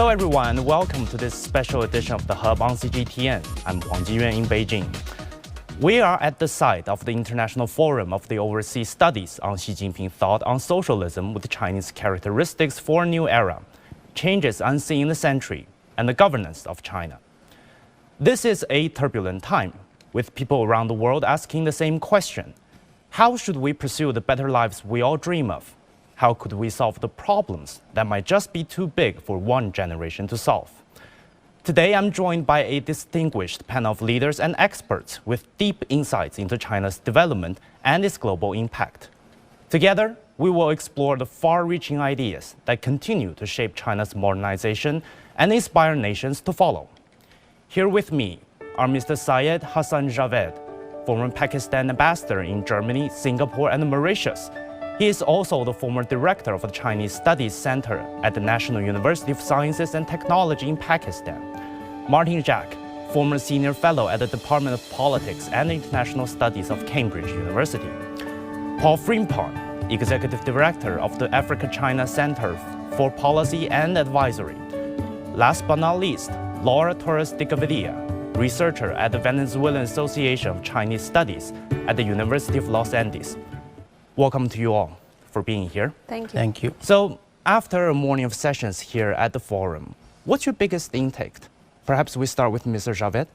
Hello everyone, welcome to this special edition of The Hub on CGTN. I'm Huang Jiyuan in Beijing. We are at the site of the International Forum of the Overseas Studies on Xi Jinping Thought on Socialism with Chinese Characteristics for a New Era, Changes Unseen in the Century, and the Governance of China. This is a turbulent time, with people around the world asking the same question. How should we pursue the better lives we all dream of? How could we solve the problems that might just be too big for one generation to solve? Today, I'm joined by a distinguished panel of leaders and experts with deep insights into China's development and its global impact. Together, we will explore the far-reaching ideas that continue to shape China's modernization and inspire nations to follow. Here with me are Mr. Syed Hassan Javed, former Pakistan ambassador in Germany, Singapore, and Mauritius. He is also the former director of the Chinese Studies Center at the National University of Sciences and Technology in Pakistan. Martin Jack, former senior fellow at the Department of Politics and International Studies of Cambridge University. Paul Frimpong, executive director of the Africa-China Center for Policy and Advisory. Last but not least, Laura Torres de Gavidia, researcher at the Venezuelan Association of Chinese Studies at the University of Los Andes. Welcome to you all for being here. Thank you. Thank you. So, after a morning of sessions here at the forum, what's your biggest intake? Perhaps we start with Mr. Javed.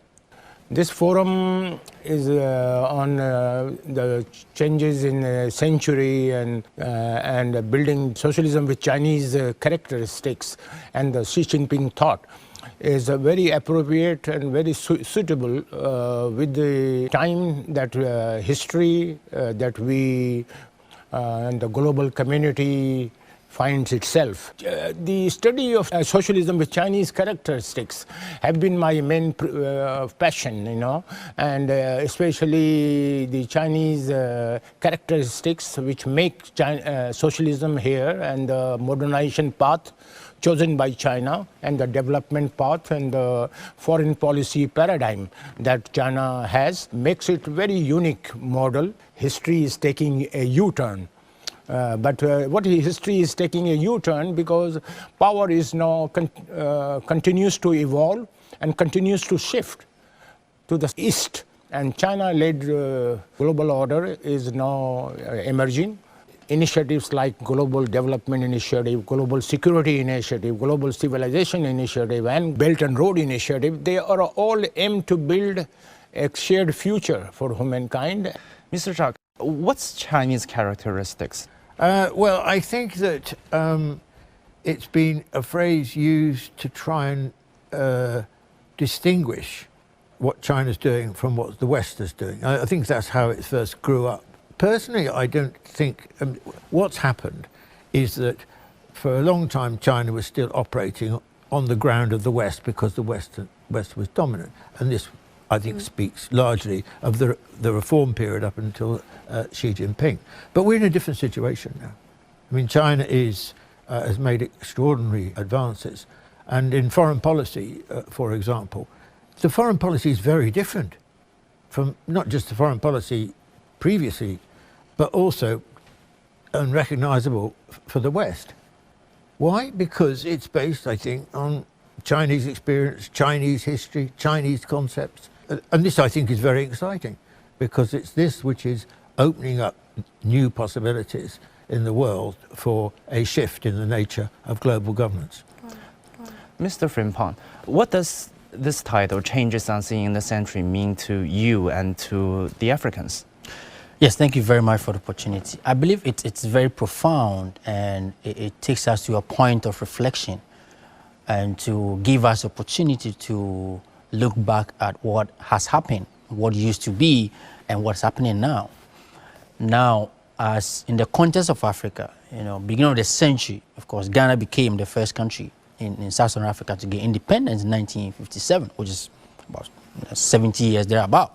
This forum is on the changes in the century and building socialism with Chinese characteristics, and the Xi Jinping Thought is very appropriate and very suitable with the time that history that we and the global community finds itself. The study of socialism with Chinese characteristics have been my main passion, and especially the Chinese characteristics which make socialism here, and the modernization path chosen by China, and the development path and the foreign policy paradigm that China has makes it very unique model. History is taking a U-turn. But what history is taking a U-turn because power is now continues to evolve and continues to shift to the east, and China-led global order is now emerging. Initiatives like Global Development Initiative, Global Security Initiative, Global Civilization Initiative, and Belt and Road Initiative, they are all aimed to build a shared future for humankind. Mr. Zhang, what's Chinese characteristics? Well, I think that it's been a phrase used to try and distinguish what China's doing from what the West is doing. I think that's how it first grew up. Personally, I don't think what's happened is that for a long time China was still operating on the ground of the West because the West was dominant, and this I think speaks largely of the reform period up until Xi Jinping. But we're in a different situation now. I mean, China has made extraordinary advances, and in foreign policy, for example, the foreign policy is very different from not just the foreign policy previously, but also unrecognizable for the West. Why? Because it's based, I think, on Chinese experience, Chinese history, Chinese concepts. And this, I think, is very exciting, because it's this which is opening up new possibilities in the world for a shift in the nature of global governance. Mr. Frimpong, what does this title, Changes Unseen in the Century, mean to you and to the Africans? Yes, thank you very much for the opportunity. I believe it's very profound, and it takes us to a point of reflection and to give us opportunity to look back at what has happened, what used to be, and what's happening now. Now, as in the context of Africa, beginning of the century, of course, Ghana became the first country in Southern Africa to get independence in 1957, which is about 70 years thereabout.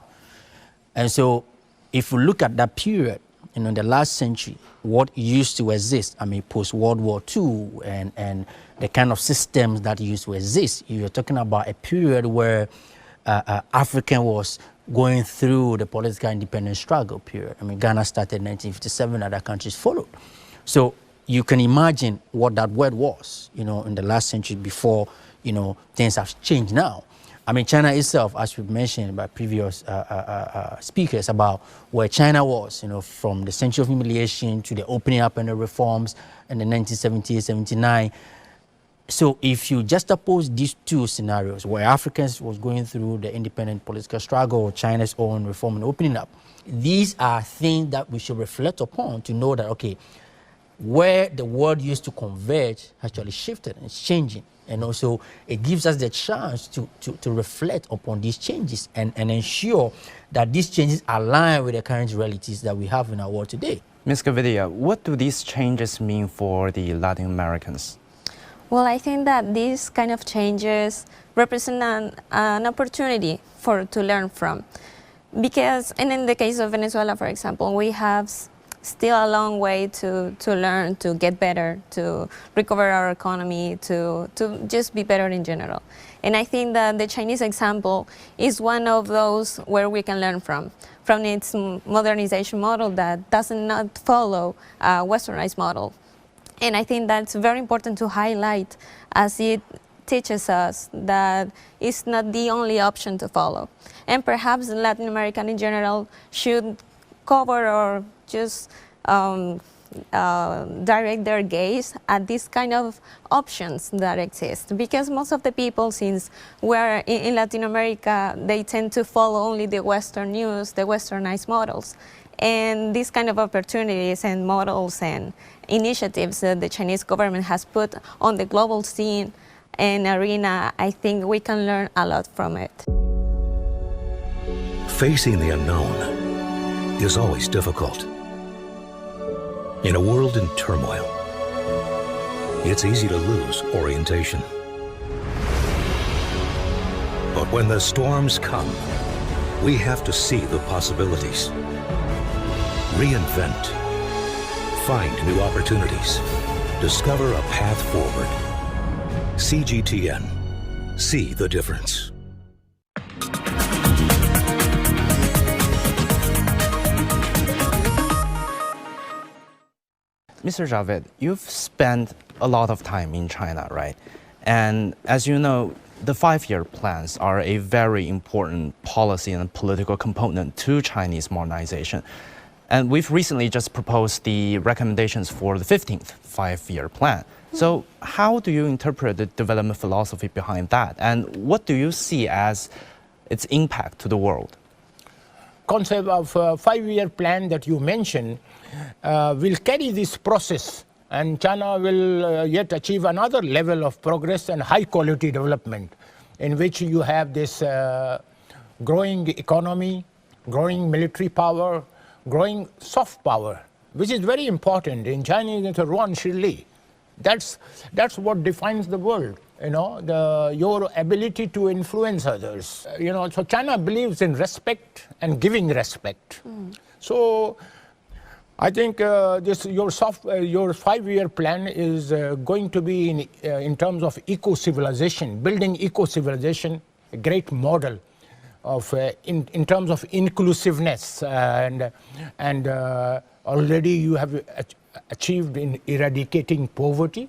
And so, if we look at that period, in the last century, what used to exist, post-World War II and the kind of systems that used to exist, you're talking about a period where Africa was going through the political independence struggle period. Ghana started in 1957, other countries followed. So you can imagine what that word was, in the last century before, things have changed now. I mean, China itself, as we've mentioned by previous speakers, about where China was, from the century of humiliation to the opening up and the reforms in the 1978, 79. So if you juxtapose these two scenarios, where Africans was going through the independent political struggle, China's own reform and opening up, these are things that we should reflect upon to know that, okay, where the world used to converge actually shifted and it's changing. And also it gives us the chance to reflect upon these changes and ensure that these changes align with the current realities that we have in our world today. Ms. Gavidia, what do these changes mean for the Latin Americans? Well, I think that these kind of changes represent an opportunity to learn from. Because, and in the case of Venezuela, for example, we have still a long way to learn, to get better, to recover our economy, to just be better in general. And I think that the Chinese example is one of those where we can learn from its modernization model that does not follow a westernized model. And I think that's very important to highlight, as it teaches us that it's not the only option to follow. And perhaps Latin America in general should cover or just direct their gaze at these kind of options that exist. Because most of the people, since we're in Latin America, they tend to follow only the Western news, the westernized models. And these kind of opportunities and models and initiatives that the Chinese government has put on the global scene and arena, I think we can learn a lot from it. Facing the unknown is always difficult. In a world in turmoil, it's easy to lose orientation. But when the storms come, we have to see the possibilities. Reinvent. Find new opportunities. Discover a path forward. CGTN. See the difference. Mr. Javed, you've spent a lot of time in China, right? And as you know, the 5-year plans are a very important policy and political component to Chinese modernization. And we've recently just proposed the recommendations for the 15th 5-year plan. So how do you interpret the development philosophy behind that? And what do you see as its impact to the world? Concept of a 5-year plan that you mentioned will carry this process, and China will yet achieve another level of progress and high quality development, in which you have this growing economy, growing military power, growing soft power, which is very important. In Chinese, it's a Ruan Shi Li. That's what defines the world. Your ability to influence others. So China believes in respect and giving respect. So I think your 5-year plan is going to be in terms of eco-civilization, building eco-civilization, a great model of in terms of inclusiveness, and already you have achieved in eradicating poverty.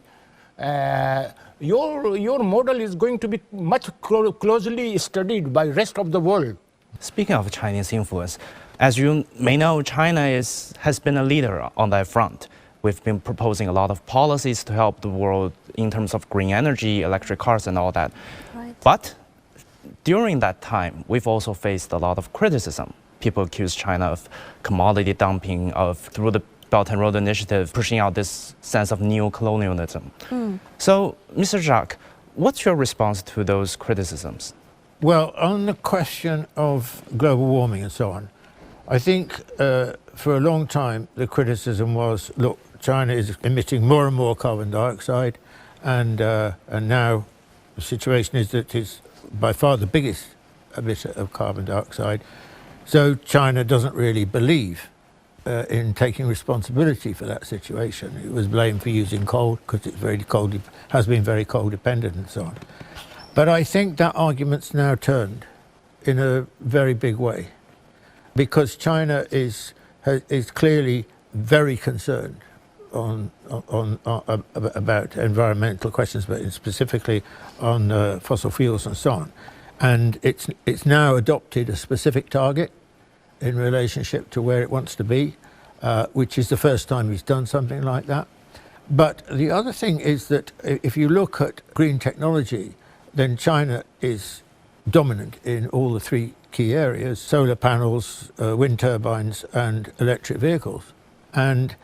Your model is going to be much closely studied by the rest of the world. Speaking of Chinese influence, as you may know, China has been a leader on that front. We've been proposing a lot of policies to help the world in terms of green energy, electric cars and all that. Right. But during that time, we've also faced a lot of criticism. People accuse China of commodity dumping, through the Belt and Road Initiative, pushing out this sense of neo-colonialism. So, Mr. Jacques, what's your response to those criticisms? Well, on the question of global warming and so on, I think for a long time the criticism was, look, China is emitting more and more carbon dioxide, and now the situation is that it's by far the biggest emitter of carbon dioxide. So China doesn't really believe in taking responsibility for that situation. It was blamed for using coal because it's very coal, has been very coal dependent and so on. But I think that argument's now turned in a very big way, because China is clearly very concerned about environmental questions, but specifically on fossil fuels and so on. And it's now adopted a specific target in relationship to where it wants to be, which is the first time he's done something like that. But the other thing is that if you look at green technology, then China is dominant in all the three key areas: solar panels, wind turbines, and electric vehicles. And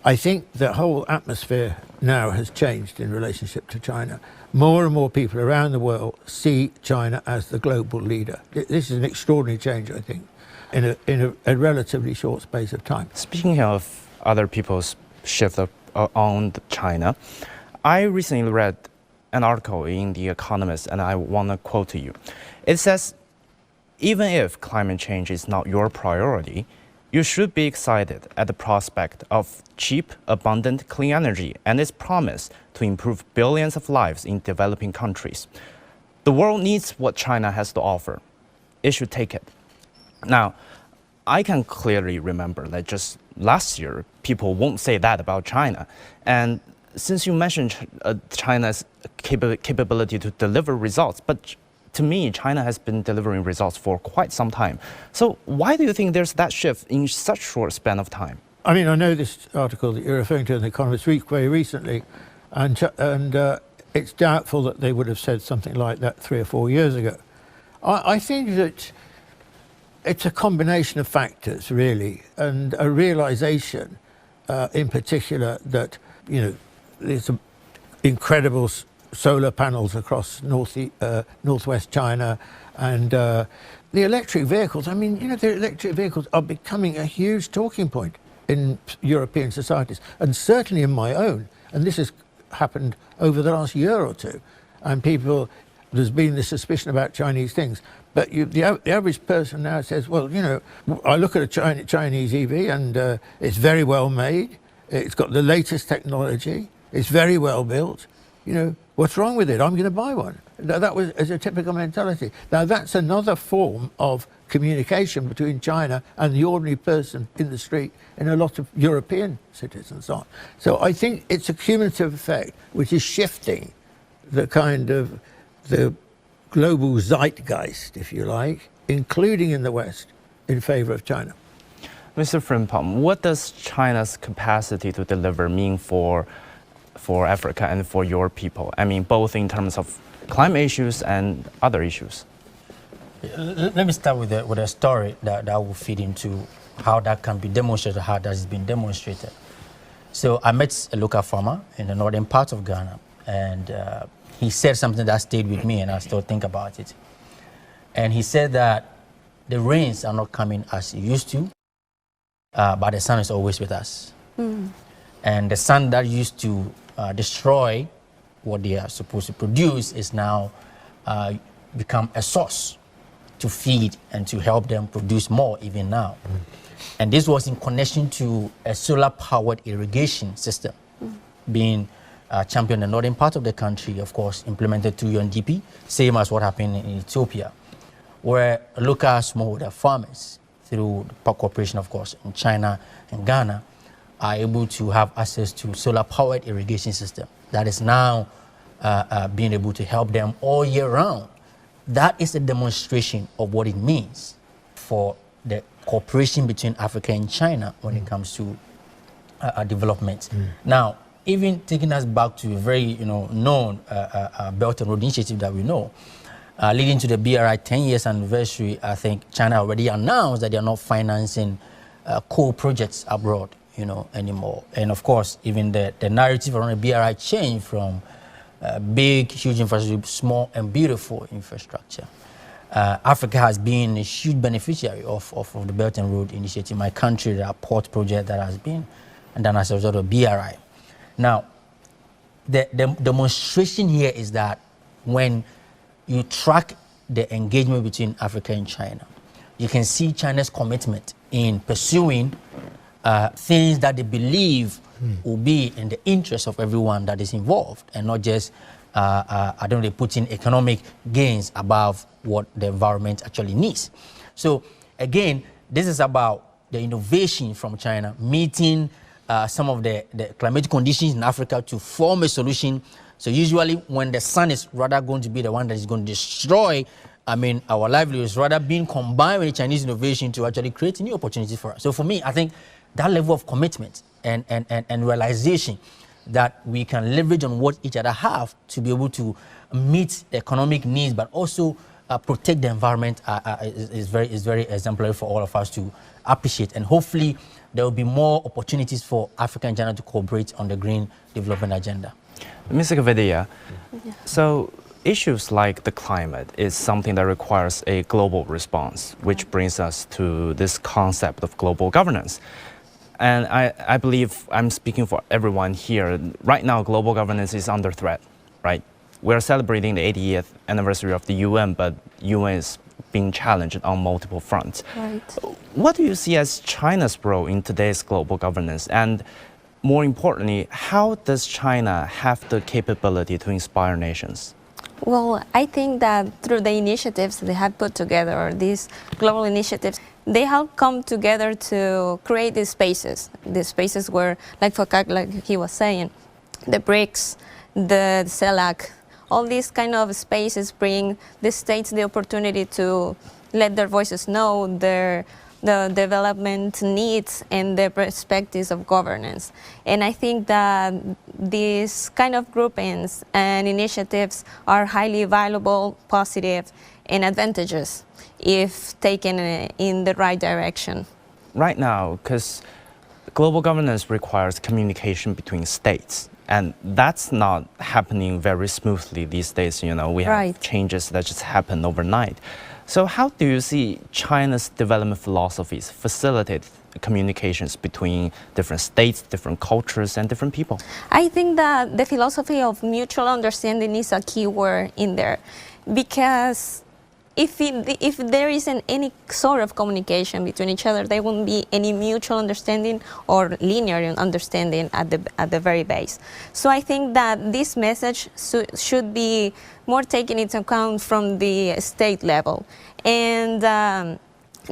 I think the whole atmosphere now has changed in relationship to China. More and more people around the world see China as the global leader. This is an extraordinary change, I think, in a relatively short space of time. Speaking of other people's shift on China, I recently read an article in The Economist, and I want to quote to you. It says, even if climate change is not your priority, you should be excited at the prospect of cheap, abundant, clean energy and its promise to improve billions of lives in developing countries. The world needs what China has to offer. It should take it. Now, I can clearly remember that just last year, people won't say that about China. And since you mentioned China's capability to deliver results, but to me, China has been delivering results for quite some time. So why do you think there's that shift in such short span of time? I mean, I know this article that you're referring to in The Economist very recently, and it's doubtful that they would have said something like that 3 or 4 years ago. I think that it's a combination of factors, really, and a realization in particular that, you know, there's incredible solar panels across northwest China, and the electric vehicles. I mean, you know, the electric vehicles are becoming a huge talking point in European societies, and certainly in my own. And this has happened over the last year or two. And there's been this suspicion about Chinese things. But the average person now says, well, you know, I look at a Chinese EV and it's very well made. It's got the latest technology. It's very well built. You know, what's wrong with it? I'm going to buy one. That was as a typical mentality. Now, that's another form of communication between China and the ordinary person in the street in a lot of European cities and so on. So I think it's a cumulative effect which is shifting the kind of the global zeitgeist, if you like, including in the West, in favor of China. Mr. Frimpong, what does China's capacity to deliver mean for Africa and for your people? I mean, both in terms of climate issues and other issues. Let me start with a story that will feed into how that can be demonstrated, how that has been demonstrated. So I met a local farmer in the northern part of Ghana, and he said something that stayed with me, and I still think about it. And he said that the rains are not coming as it used to, but the sun is always with us. Mm. And the sun that used to destroy what they are supposed to produce is now become a source to feed and to help them produce more even now. Mm. And this was in connection to a solar-powered irrigation system being championed in the northern part of the country, of course, implemented through UNDP, same as what happened in Ethiopia, where local smallholder farmers, through the cooperation, of course, in China and Ghana, are able to have access to solar-powered irrigation system that is now being able to help them all year round. That is a demonstration of what it means for the cooperation between Africa and China when it comes to development. Now, even taking us back to a very known Belt and Road Initiative that we know, leading to the BRI 10 years anniversary, I think China already announced that they are not financing coal projects abroad anymore. And of course, even the narrative around the BRI changed from big, huge infrastructure to small and beautiful infrastructure. Africa has been a huge beneficiary of the Belt and Road Initiative. My country, the port project that has been, and then as a result of BRI. Now, the demonstration here is that when you track the engagement between Africa and China, you can see China's commitment in pursuing things that they believe will be in the interest of everyone that is involved, and not just, they put in economic gains above what the environment actually needs. So again, this is about the innovation from China meeting some of the climatic conditions in Africa to form a solution. So usually when the sun is rather going to be the one that is going to destroy, our livelihoods, rather being combined with the Chinese innovation to actually create new opportunities for us. So for me, I think that level of commitment and realization that we can leverage on what each other have to be able to meet economic needs, but also protect the environment is very exemplary for all of us to appreciate. And hopefully there will be more opportunities for Africa and China to cooperate on the green development agenda. Mr. Kavadia, so issues like the climate is something that requires a global response, which brings us to this concept of global governance. And I believe I'm speaking for everyone here. Right now, global governance is under threat, right? We're celebrating the 80th anniversary of the UN, but UN is being challenged on multiple fronts. Right. What do you see as China's role in today's global governance? And more importantly, how does China have the capability to inspire nations? Well, I think that through the initiatives they have put together, these global initiatives, they have come together to create these spaces where, like he was saying, the BRICS, the CELAC, all these kind of spaces bring the states the opportunity to let their voices know the development needs and the perspectives of governance. And I think that these kind of groupings and initiatives are highly valuable, positive, and advantageous if taken in the right direction. Right now, because global governance requires communication between states, and that's not happening very smoothly these days. We have changes that just happen overnight. So how do you see China's development philosophies facilitate communications between different states, different cultures, and different people? I think that the philosophy of mutual understanding is a key word in there, because if there isn't any sort of communication between each other, there won't be any mutual understanding or linear understanding at the very base. So I think that this message should be more taken into account from the state level, and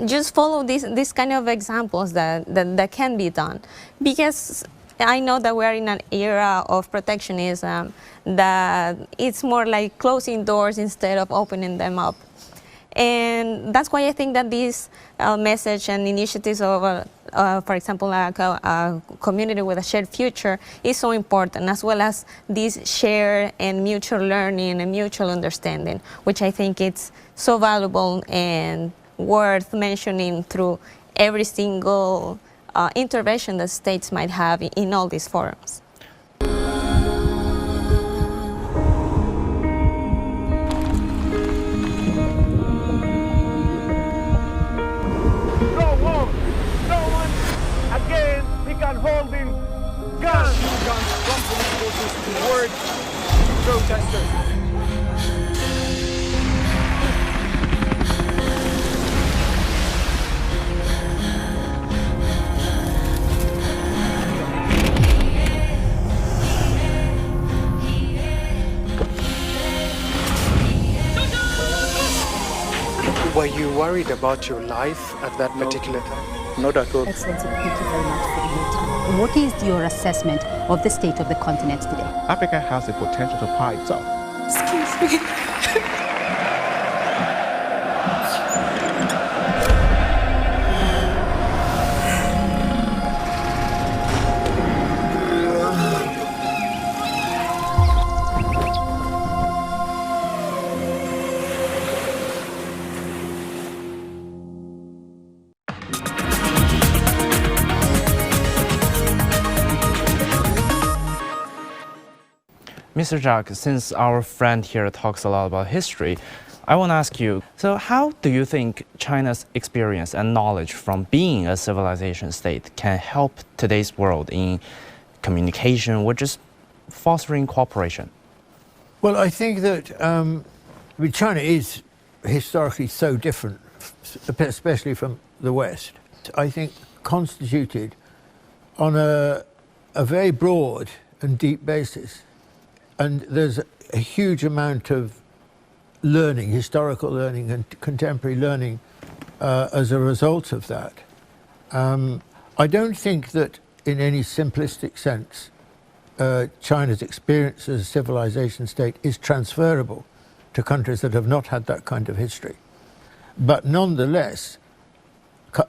just follow these kind of examples that can be done, because I know that we are in an era of protectionism, that it's more like closing doors instead of opening them up. And that's why I think that this message and initiatives of, for example, a community with a shared future is so important, as well as this shared and mutual learning and mutual understanding, which I think it's so valuable and worth mentioning through every single intervention that states might have in all these forums. Holding guns from police forces toward protesters. Were you worried about your life at that particular time? Not at all. Excellency, thank you very much for your time. What is your assessment of the state of the continent today? Africa has the potential to power itself. Excuse me. Mr. Zhang, since our friend here talks a lot about history, I want to ask you, so how do you think China's experience and knowledge from being a civilization state can help today's world in communication or just fostering cooperation? Well, I think that China is historically so different, especially from the West. I think constituted on a very broad and deep basis. And there's a huge amount of learning, historical learning and contemporary learning as a result of that. I don't think that in any simplistic sense, China's experience as a civilization state is transferable to countries that have not had that kind of history. But nonetheless,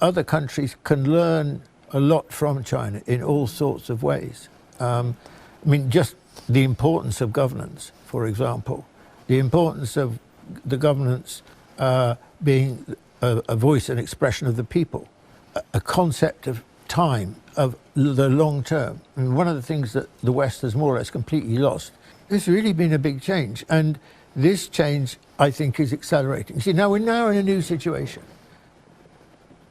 other countries can learn a lot from China in all sorts of ways. I mean, just the importance of governance, for example, the importance of the governance being a voice and expression of the people, a concept of time, of the long term. I mean, one of the things that the West has more or less completely lost, there's really been a big change. And this change, I think, is accelerating. See, now we're now in a new situation.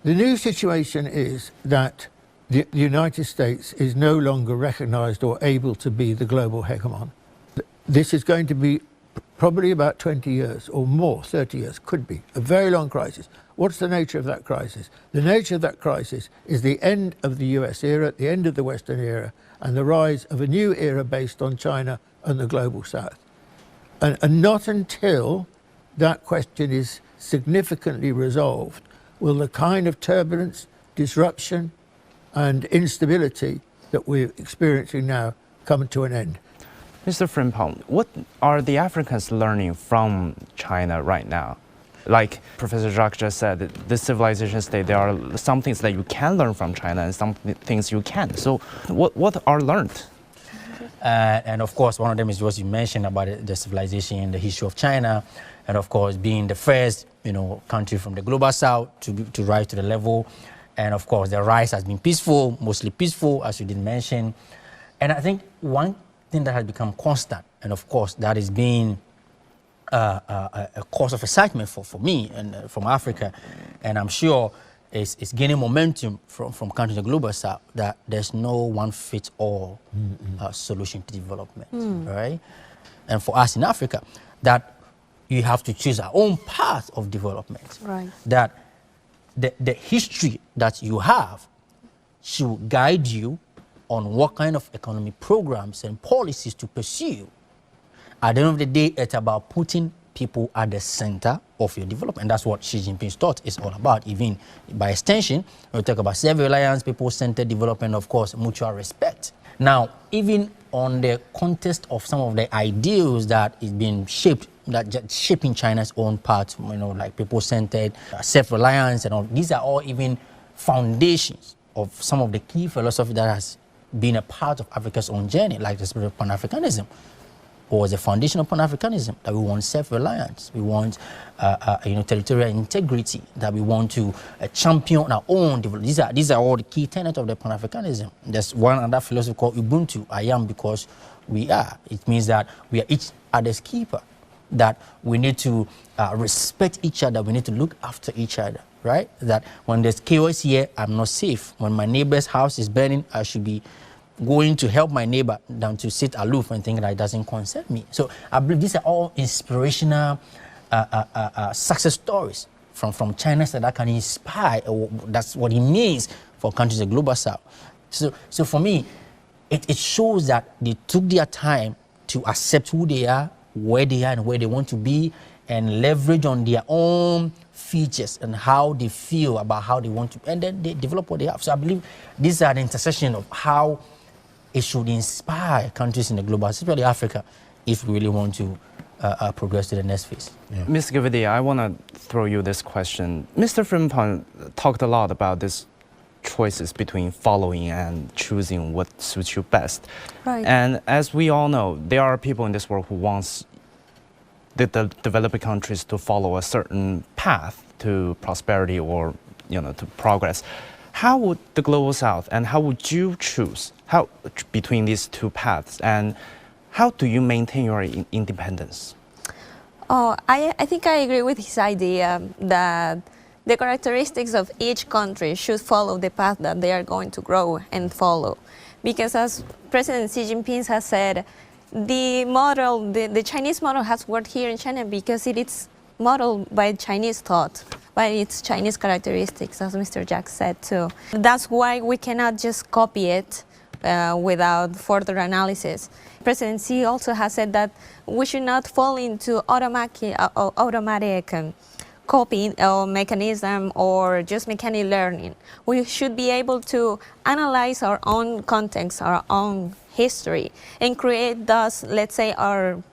The new situation is that the United States is no longer recognized or able to be the global hegemon. This is going to be probably about 20 years or more, 30 years, could be, a very long crisis. What's the nature of that crisis? The nature of that crisis is the end of the US era, the end of the Western era, and the rise of a new era based on China and the global South. And not until that question is significantly resolved will the kind of turbulence, disruption, and instability that we're experiencing now come to an end. Mr. Frimpong, what are the Africans learning from China right now? Like Professor Jacques just said, the civilization state, there are some things that you can learn from China and some things you can't. So what are learned? And of course, one of them is what you mentioned about the civilization and the history of China. And of course, being the first, country from the global south to rise to the level. And of course, the rise has been peaceful, mostly peaceful, as you did mention. And I think one thing that has become constant, and of course, that is being a cause of excitement for me and from Africa, and I'm sure it's gaining momentum from countries in the global south, that there's no one-fits-all solution to development, right? And for us in Africa, that you have to choose our own path of development. Right. That the history that you have should guide you on what kind of economic programs and policies to pursue. At the end of the day, it's about putting people at the center of your development. And that's what Xi Jinping's thought is all about. Even by extension, when we talk about self-reliance, people-centered development, of course, mutual respect. Now, even on the context of some of the ideals that is being shaped, that shaping China's own path, like people-centered, self-reliance and all, these are all even foundations of some of the key philosophy that has been a part of Africa's own journey, like the spirit of Pan-Africanism, or the foundation of Pan-Africanism, that we want self-reliance, we want territorial integrity, that we want to champion our own development. These are all the key tenets of the Pan-Africanism. There's one other philosophy called Ubuntu, I am because we are. It means that we are each other's keeper, that we need to respect each other, we need to look after each other, right? That when there's chaos here, I'm not safe. When my neighbor's house is burning, I should be going to help my neighbor than to sit aloof and think that it doesn't concern me. So I believe these are all inspirational success stories from China that can inspire. That's what it means for countries in the global south. So for me, it shows that they took their time to accept who they are, where they are, and where they want to be, and leverage on their own features and how they feel about how they want to, and then they develop what they have. So I believe these are the intersection of how it should inspire countries in the global, especially Africa, if we really want to progress to the next phase. Yeah. Ms. Gavidi, I want to throw you this question. Mr. Frimpong talked a lot about these choices between following and choosing what suits you best. Right. And as we all know, there are people in this world who wants the developing countries to follow a certain path to prosperity or to progress. How would the global south and how would you choose between these two paths, and how do you maintain your independence? Oh, I think I agree with his idea that the characteristics of each country should follow the path that they are going to grow and follow. Because as President Xi Jinping has said, the Chinese model has worked here in China because it is modeled by Chinese thought, by its Chinese characteristics, as Mr. Jack said too. That's why we cannot just copy it without further analysis. President Xi also has said that we should not fall into automatic coping or mechanism or just mechanic learning. We should be able to analyze our own context, our own history, and create thus, let's say, our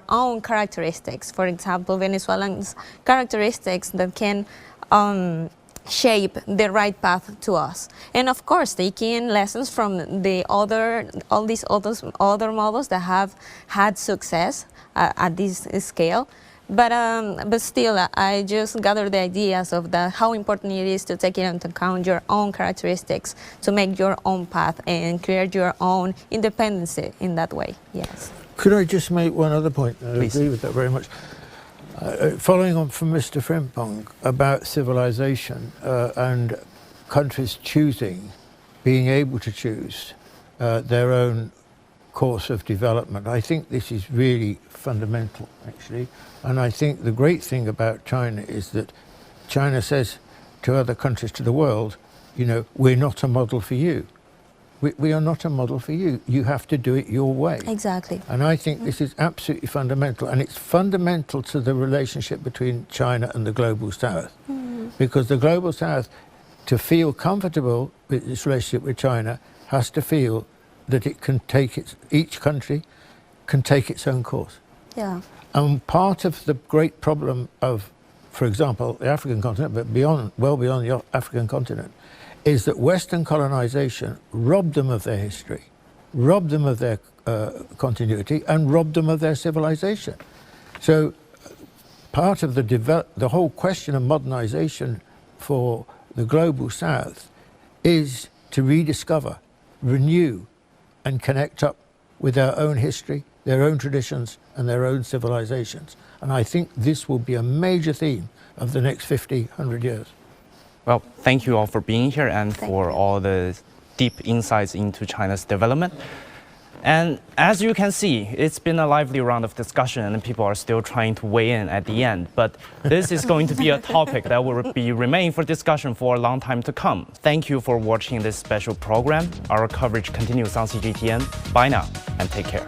own characteristics. For example, Venezuelans' characteristics that can shape the right path to us. And of course, taking lessons from all these other models that have had success at this scale. But still, I just gather the ideas of how important it is to take into account your own characteristics, to make your own path and create your own independence in that way. Yes. Could I just make one other point? I Please. agree with that very much. Following on from Mr. Frimpong about civilization and countries choosing, being able to choose their own course of development, I think this is really fundamental, actually. And I think the great thing about China is that China says to other countries, to the world, you know, we're not a model for you. We are not a model for you. You have to do it your way. Exactly. And I think this is absolutely fundamental. And it's fundamental to the relationship between China and the Global South. Because the Global South, to feel comfortable with its relationship with China, has to feel that it can take each country can take its own course. Yeah. And part of the great problem of, for example, the African continent, but well beyond the African continent, is that Western colonization robbed them of their history, robbed them of their continuity, and robbed them of their civilization. So part of the whole question of modernization for the Global South is to rediscover, renew, and connect up with their own history, their own traditions, and their own civilizations. And I think this will be a major theme of the next 50, 100 years. Well, thank you all for being here and for all the deep insights into China's development. And as you can see, it's been a lively round of discussion and people are still trying to weigh in at the end. But this is going to be a topic that will remain for discussion for a long time to come. Thank you for watching this special program. Our coverage continues on CGTN. Bye now and take care.